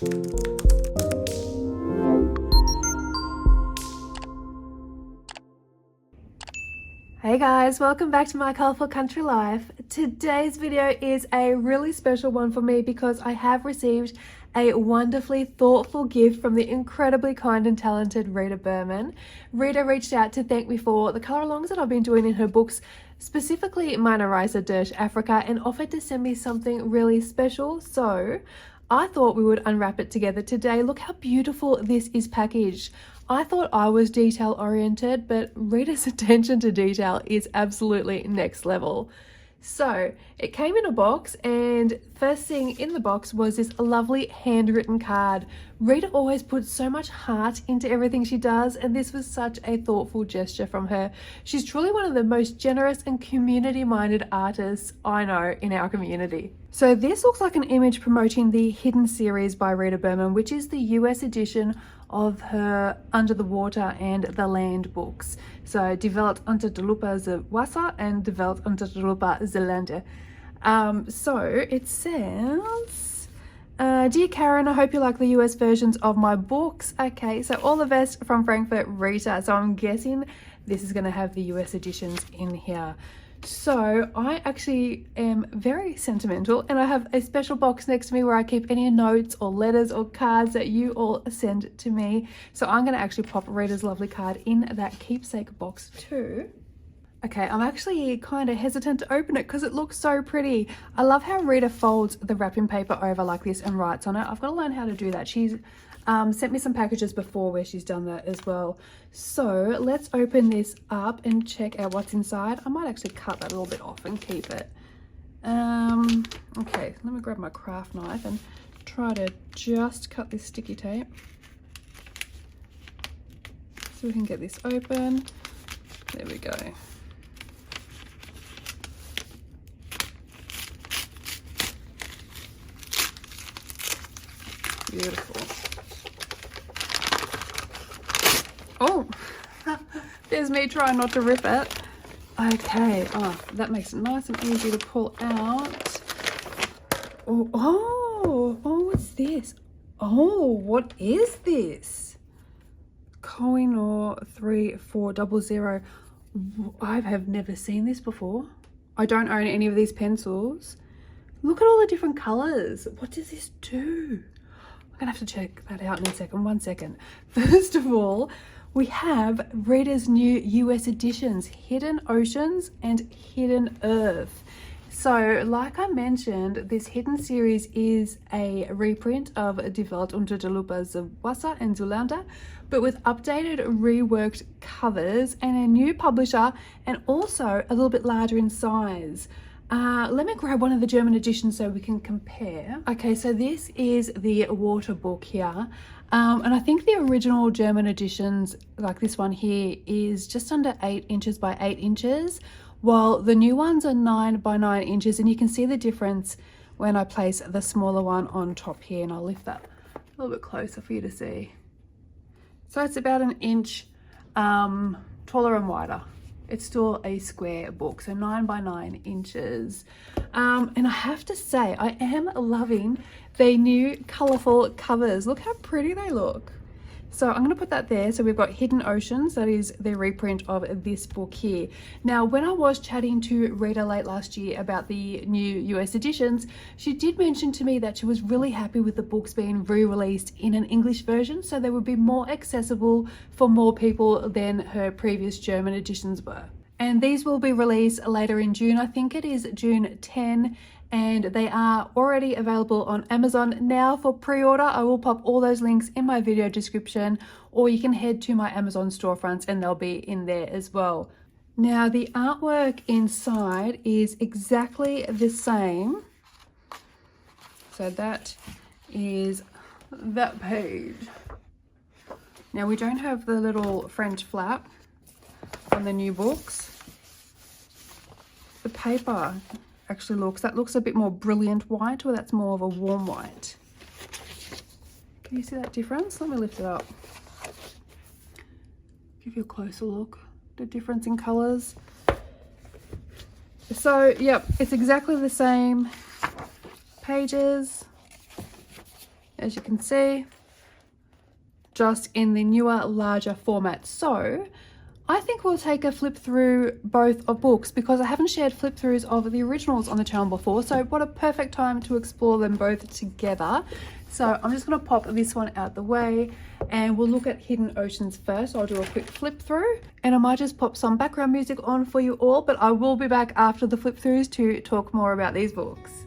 Hey guys, welcome back to my colourful country life. Today's video is a really special one for me because I have received a wonderfully thoughtful gift from the incredibly kind and talented Rita Berman. Rita reached out to thank me for the colour alongs that I've been doing in her books, specifically Meine Reise durch Afrika, and offered to send me something really special. So I thought we would unwrap it together today. Look how beautiful this is packaged. I thought I was detail oriented, but Rita's attention to detail is absolutely next level. So it came in a box, and first thing in the box was this lovely handwritten card. Rita always puts so much heart into everything she does, and this was such a thoughtful gesture from her. She's truly one of the most generous and community-minded artists I know in our community. So this looks like an image promoting the Hidden series by Rita Berman, which is the US edition of her Under the Water and the Land books. So Die Welt unter der Lupe ze Wasser and Die Welt unter der Lupe ze Lande. So it says, Dear Karen, I hope you like the US versions of my books. Okay, so all the best from Frankfurt, Rita. So I'm guessing this is going to have the US editions in here. So I actually am very sentimental, and I have a special box next to me where I keep any notes or letters or cards that you all send to me. So I'm going to actually pop Rita's lovely card in that keepsake box too. Okay, I'm actually kind of hesitant to open it because it looks so pretty. I love how Rita folds the wrapping paper over like this and writes on it. I've got to learn how to do that. She's sent me some packages before where she's done that as well. So let's open this up and check out what's inside. I might actually cut that a little bit off and keep it. Okay, let me grab my craft knife and try to just cut this sticky tape so we can get this open. There we go. Beautiful. Oh, there's me trying not to rip it. Okay, oh, that makes it nice and easy to pull out. Oh, what's this? Oh, what is this? Kohinoor 3400. I have never seen this before. I don't own any of these pencils. Look at all the different colors. What does this do? I'm gonna have to check that out in a second. 1 second. First of all, we have Rita's new US editions, Hidden Oceans and Hidden Earth. So like I mentioned, this Hidden series is a reprint of Die Welt unter der Lupe ze Wasser and Zulanda, but with updated, reworked covers and a new publisher, and also a little bit larger in size. Let me grab one of the German editions so we can compare. Okay, so this is the water book here. And I think the original German editions, like this one here, is just under 8 inches by 8 inches, while the new ones are 9 by 9 inches. And you can see the difference when I place the smaller one on top here, and I'll lift that a little bit closer for you to see. So it's about 1 inch taller and wider. It's still a square book, so 9 by 9 inches. And I have to say, I am loving the new colourful covers. Look how pretty they look. So I'm going to put that there. So we've got Hidden Oceans, that is the reprint of this book here. Now, when I was chatting to Rita late last year about the new US editions, she did mention to me that she was really happy with the books being re-released in an English version, so they would be more accessible for more people than her previous German editions were. And these will be released later in June. I think it is June 10. And they are already available on Amazon now for pre-order. I will pop all those links in my video description, or you can head to my Amazon storefronts and they'll be in there as well. Now, the artwork inside is exactly the same. So that is that page. Now, we don't have the little French flap on the new books. The paper actually looks a bit more brilliant white, or that's more of a warm white. Can you see that difference? Let me lift it up. Give you a closer look. The difference in colors. So, yep, it's exactly the same pages. as you can see, just in the newer, larger format. So I think we'll take a flip through both of books because I haven't shared flip throughs of the originals on the channel before. So what a perfect time to explore them both together. So I'm just going to pop this one out the way and we'll look at Hidden Oceans first. I'll do a quick flip through and I might just pop some background music on for you all, but I will be back after the flip throughs to talk more about these books.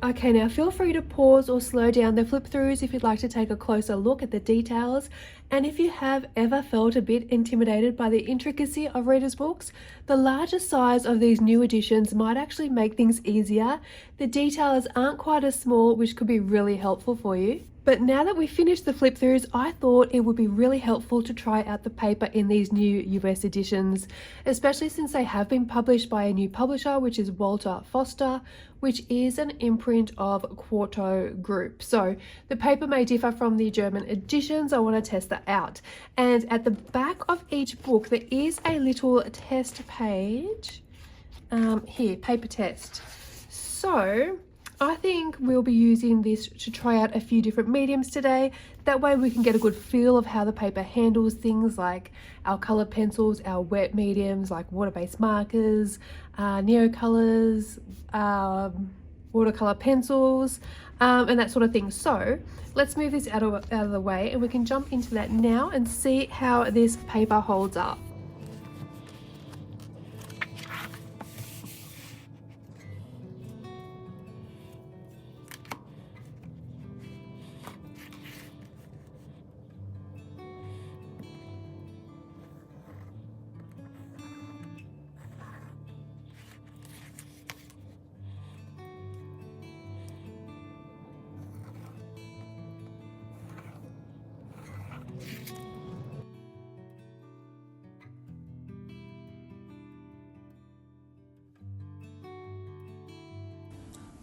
Okay, now feel free to pause or slow down the flip throughs if you'd like to take a closer look at the details. And if you have ever felt a bit intimidated by the intricacy of readers' books, the larger size of these new editions might actually make things easier. The details aren't quite as small, which could be really helpful for you. But now that we've finished the flip throughs, I thought it would be really helpful to try out the paper in these new US editions, especially since they have been published by a new publisher, which is Walter Foster, which is an imprint of Quarto Group. So the paper may differ from the German editions. I want to test that out. And at the back of each book, there is a little test page. Here, paper test. So I think we'll be using this to try out a few different mediums today. That way we can get a good feel of how the paper handles things like our colored pencils, our wet mediums like water-based markers, neocolors, watercolor pencils, and that sort of thing. So let's move this out of the way and we can jump into that now and see how this paper holds up.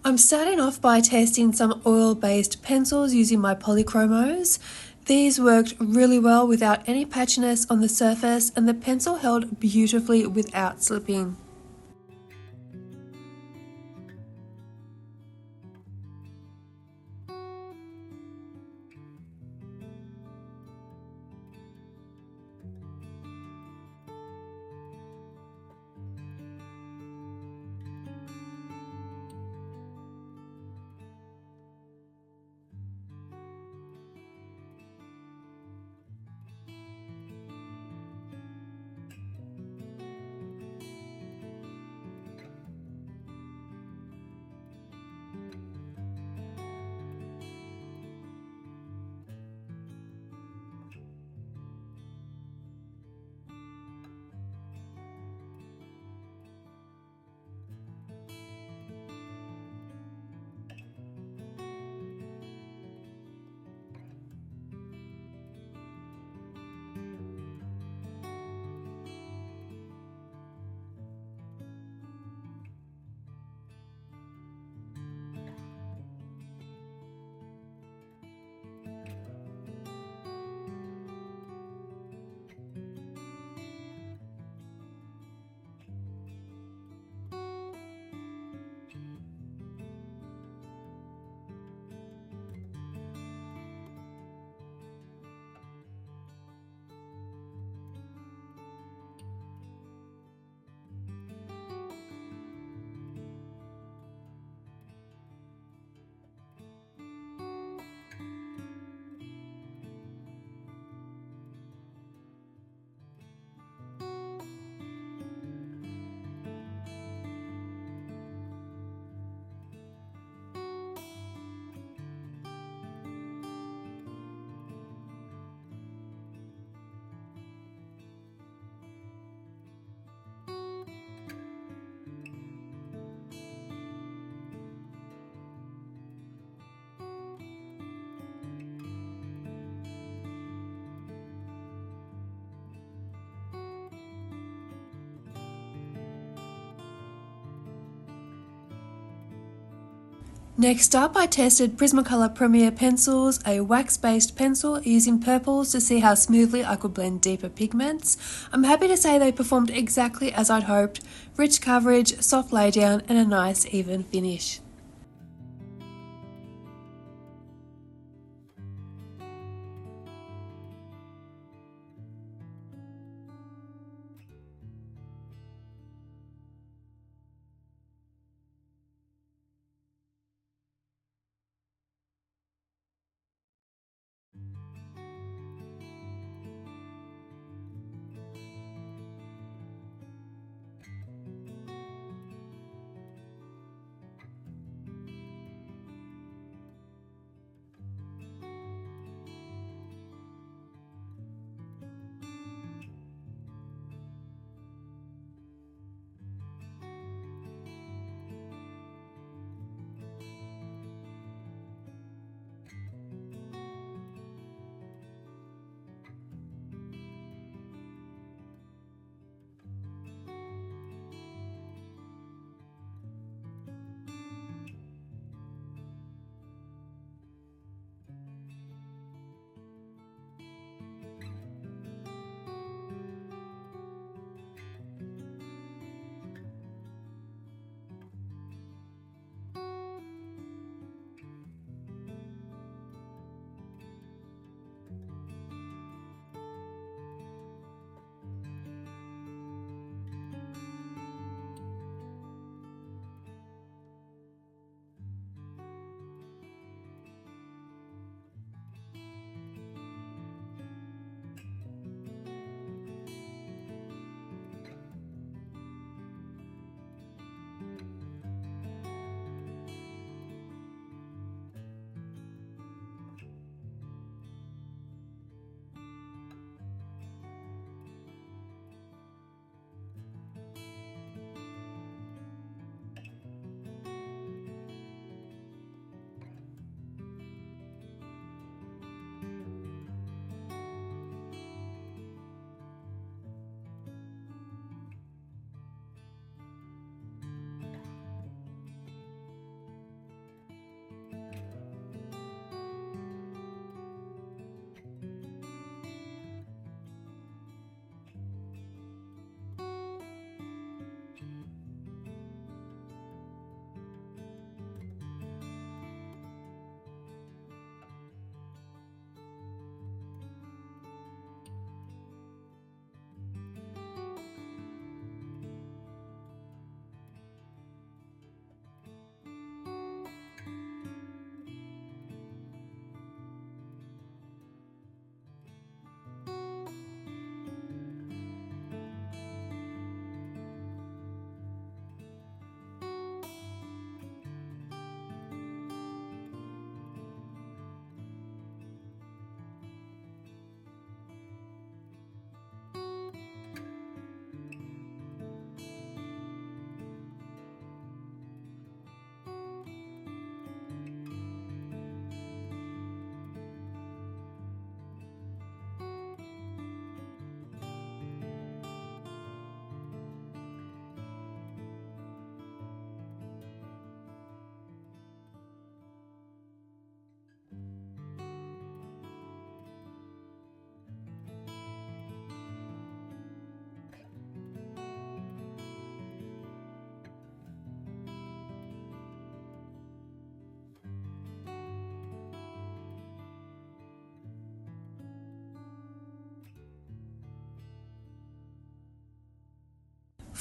I'm starting off by testing some oil-based pencils using my polychromos. These worked really well without any patchiness on the surface and the pencil held beautifully without slipping. Next up, I tested Prismacolor Premier pencils, a wax-based pencil using purples to see how smoothly I could blend deeper pigments. I'm happy to say they performed exactly as I'd hoped: rich coverage, soft laydown, and a nice even finish.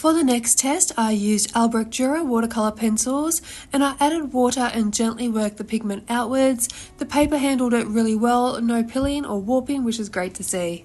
For the next test, I used Albrecht Dürer watercolour pencils and I added water and gently worked the pigment outwards. The paper handled it really well, no pilling or warping, which is great to see.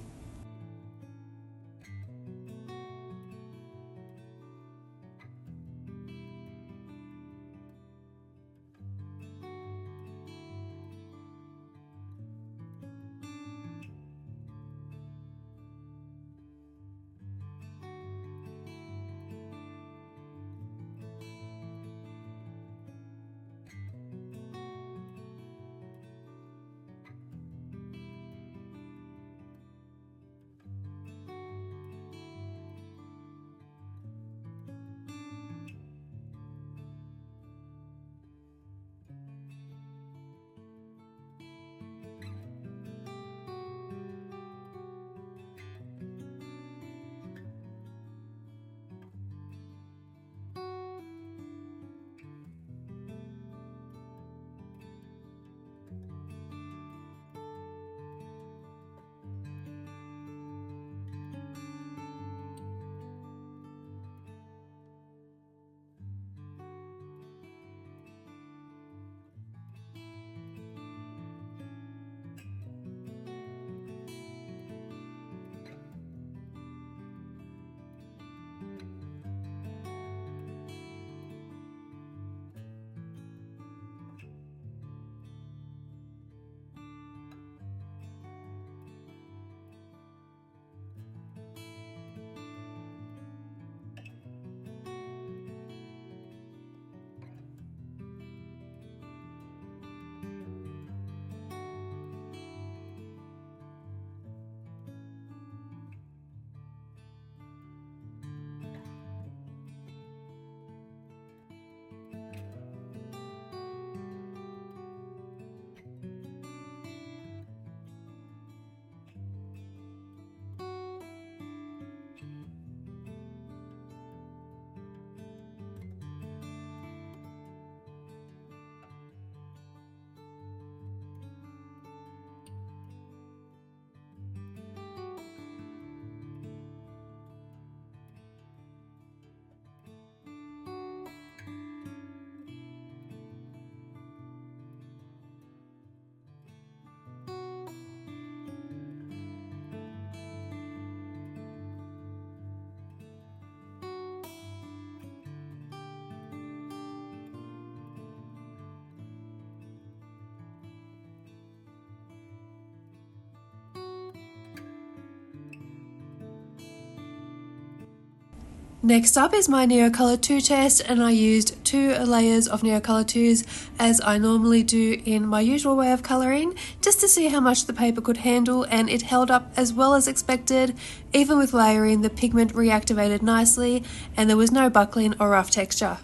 Next up is my Neocolor 2 test, and I used 2 layers of Neocolor 2s as I normally do in my usual way of colouring, just to see how much the paper could handle, and it held up as well as expected. Even with layering, the pigment reactivated nicely and there was no buckling or rough texture.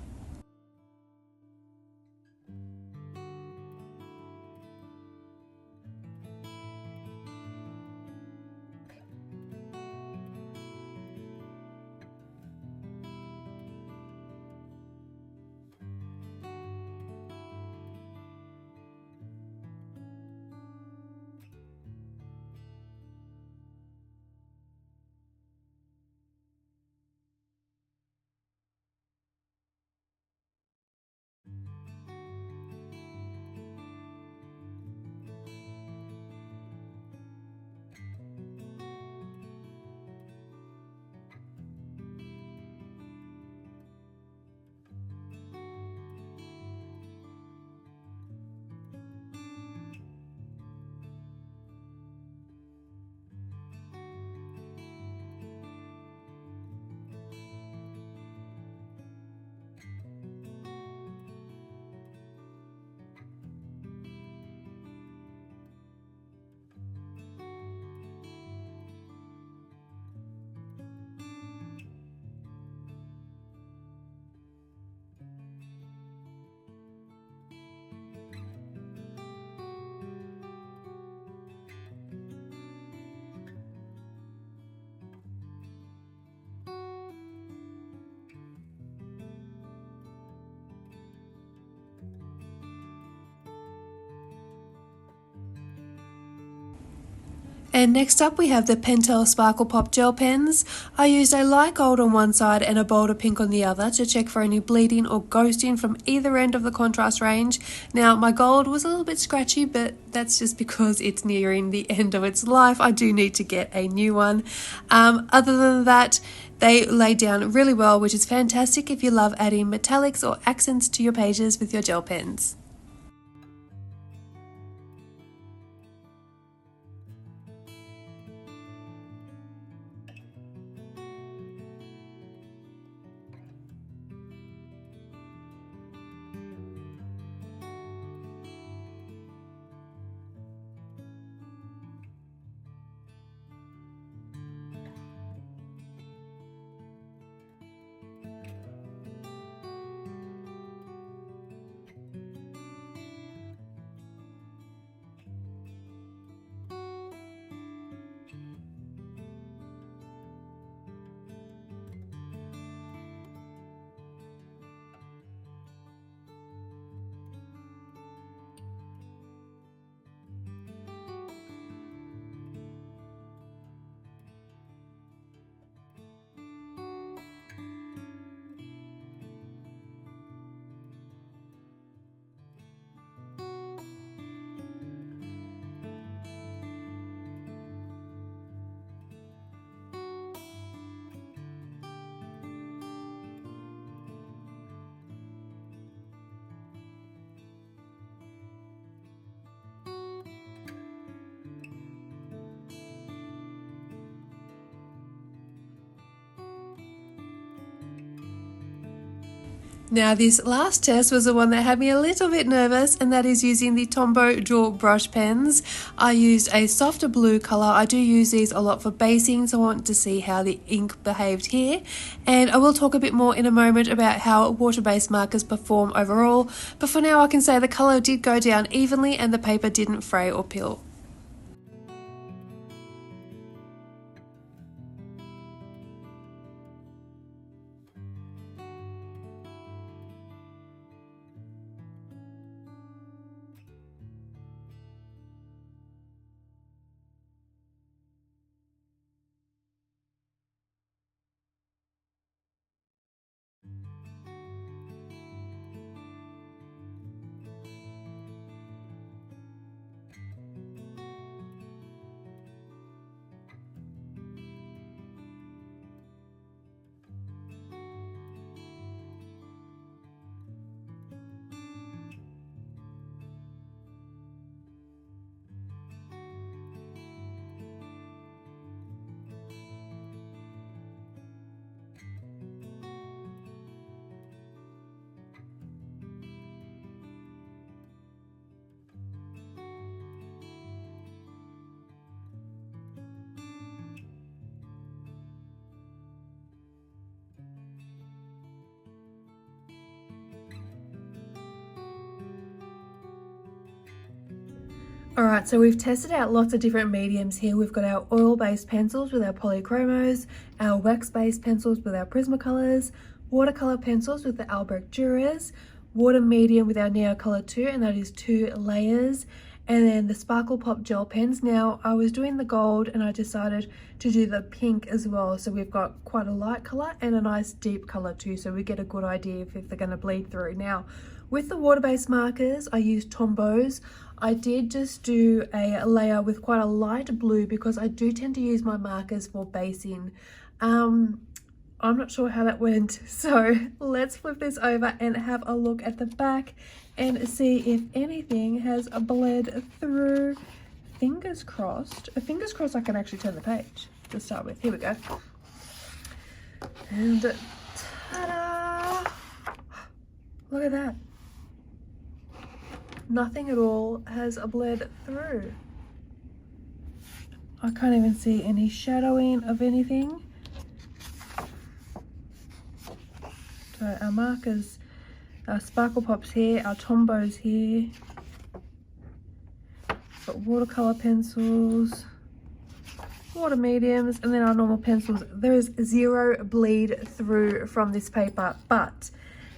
And next up we have the Pentel Sparkle Pop Gel Pens. I used a light gold on one side and a bolder pink on the other to check for any bleeding or ghosting from either end of the contrast range. Now my gold was a little bit scratchy, but that's just because it's nearing the end of its life. I do need to get a new one. Other than that, they lay down really well, which is fantastic if you love adding metallics or accents to your pages with your gel pens. Now this last test was the one that had me a little bit nervous, and that is using the Tombow Dual Brush Pens. I used a softer blue colour. I do use these a lot for basing, so I want to see how the ink behaved here. And I will talk a bit more in a moment about how water-based markers perform overall, but for now I can say the colour did go down evenly and the paper didn't fray or peel. Alright, so we've tested out lots of different mediums here. We've got our oil-based pencils with our polychromos, our wax-based pencils with our Prismacolors, watercolor pencils with the Albrecht Durers, water medium with our Neocolor 2, and that is 2 layers, and then the Sparkle Pop gel pens. Now I was doing the gold and I decided to do the pink as well, so we've got quite a light color and a nice deep color too, so we get a good idea if they're going to bleed through. Now with the water-based markers I used Tombows. I did just do a layer with quite a light blue because I do tend to use my markers for basing. I'm not sure how that went, so let's flip this over and have a look at the back and see if anything has bled through. Fingers crossed. Fingers crossed I can actually turn the page to start with. Here we go. And ta-da! Look at that. Nothing at all has bled through. I can't even see any shadowing of anything. So our markers, our Sparkle Pops here, our Tombows here. Got watercolor pencils, water mediums, and then our normal pencils. There is zero bleed through from this paper, but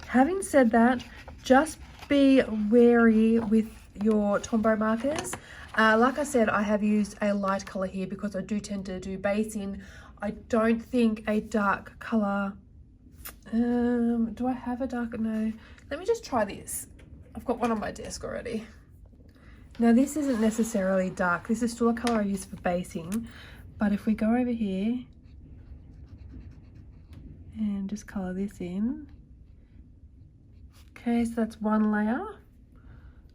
having said that, just be wary with your Tombow markers. Like I said, I have used a light color here because I do tend to do basing. I don't think a dark color, do I have a dark? No. Let me just try this. I've got one on my desk already. Now this isn't necessarily dark. This is still a color I use for basing. But if we go over here and just color this in. Okay, so that's one layer.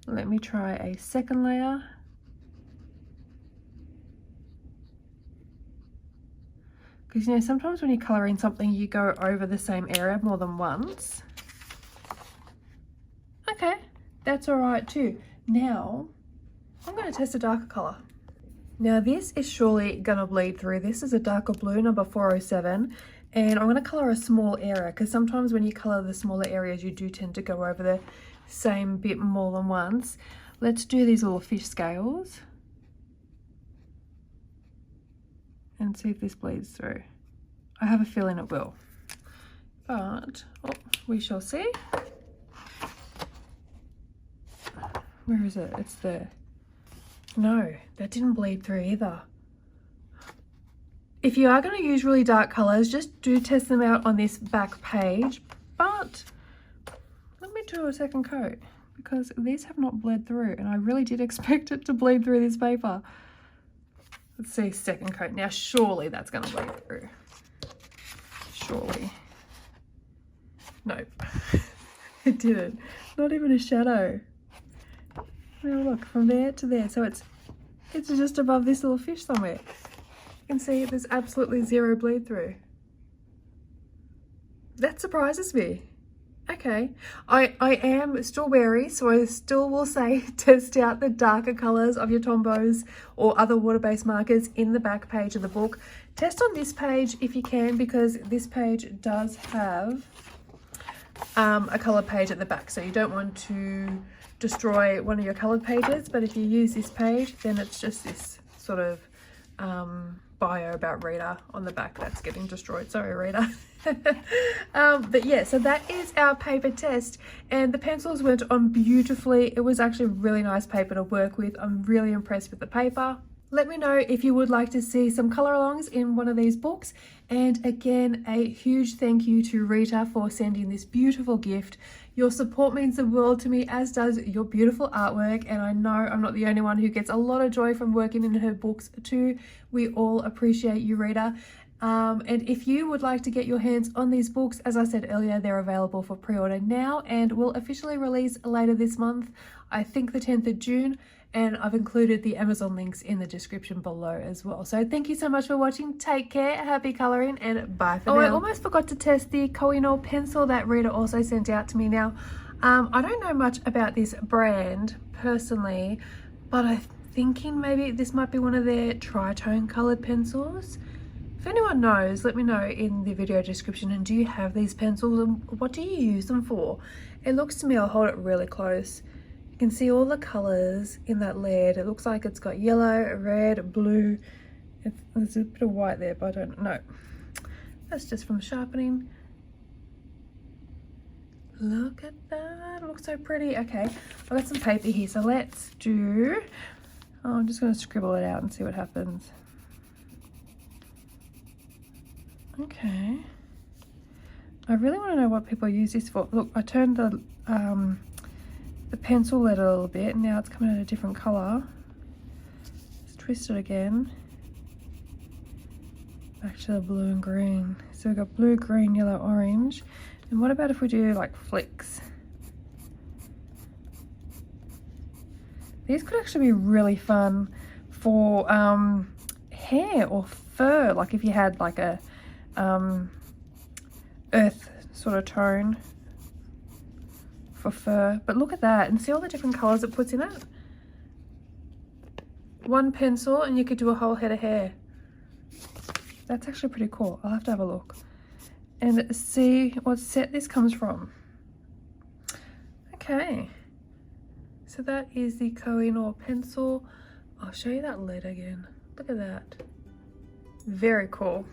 Let me try a second layer. Because, you know, sometimes when you're colouring something, you go over the same area more than once. Okay, that's all right too. Now, I'm going to test a darker colour. Now, this is surely going to bleed through. This is a darker blue, number 407. And I'm going to colour a small area, because sometimes when you colour the smaller areas, you do tend to go over the same bit more than once. Let's do these little fish scales and see if this bleeds through. I have a feeling it will, but we shall see. Where is it? It's there. No, that didn't bleed through either. If you are going to use really dark colours, just do test them out on this back page. But let me do a second coat, because these have not bled through, and I really did expect it to bleed through this paper. Let's see, second coat. Now surely that's going to bleed through. Surely. Nope. It didn't. Not even a shadow. Now look, from there to there. So it's just above this little fish somewhere. You can see there's absolutely zero bleed through. That surprises me. Okay, I am still wary, so I still will say test out the darker colours of your Tombows or other water-based markers in the back page of the book. Test on this page if you can, because this page does have a coloured page at the back, so you don't want to destroy one of your coloured pages. But if you use this page, then it's just this sort of bio about Rita on the back that's getting destroyed. Sorry, Rita. But yeah, so that is our paper test, and the pencils went on beautifully. It was actually really nice paper to work with. I'm really impressed with the paper. Let me know if you would like to see some colour alongs in one of these books. And again, a huge thank you to Rita for sending this beautiful gift. Your support means the world to me, as does your beautiful artwork. And I know I'm not the only one who gets a lot of joy from working in her books too. We all appreciate you, Rita. And if you would like to get your hands on these books, as I said earlier, they're available for pre-order now and will officially release later this month, I think the 10th of June. And I've included the Amazon links in the description below as well. So thank you so much for watching. Take care, happy colouring, and bye for now. I almost forgot to test the Koh-i-Noor pencil that Rita also sent out to me. Now, I don't know much about this brand personally, but I'm thinking maybe this might be one of their tritone coloured pencils. If anyone knows, let me know in the video description. And do you have these pencils, and what do you use them for? It looks to me, I'll hold it really close. You can see all the colours in that lead. It looks like it's got yellow, red, blue. There's a bit of white there, but I don't know. That's just from sharpening. Look at that. It looks so pretty. Okay, I've got some paper here, so let's do... Oh, I'm just going to scribble it out and see what happens. Okay. I really want to know what people use this for. Look, I turned the pencil lead a little bit, and now it's coming out a different colour. Let's twist it again. Back to the blue and green. So we've got blue, green, yellow, orange. And what about if we do like flicks? These could actually be really fun for hair or fur, like if you had like a earth sort of tone for fur. But look at that, and see all the different colors it puts in it. One pencil and you could do a whole head of hair. That's actually pretty cool. I'll have to have a look and see what set this comes from. Okay, so that is the Koh-i-Noor pencil. I'll show you that lead again. Look at that. Very cool.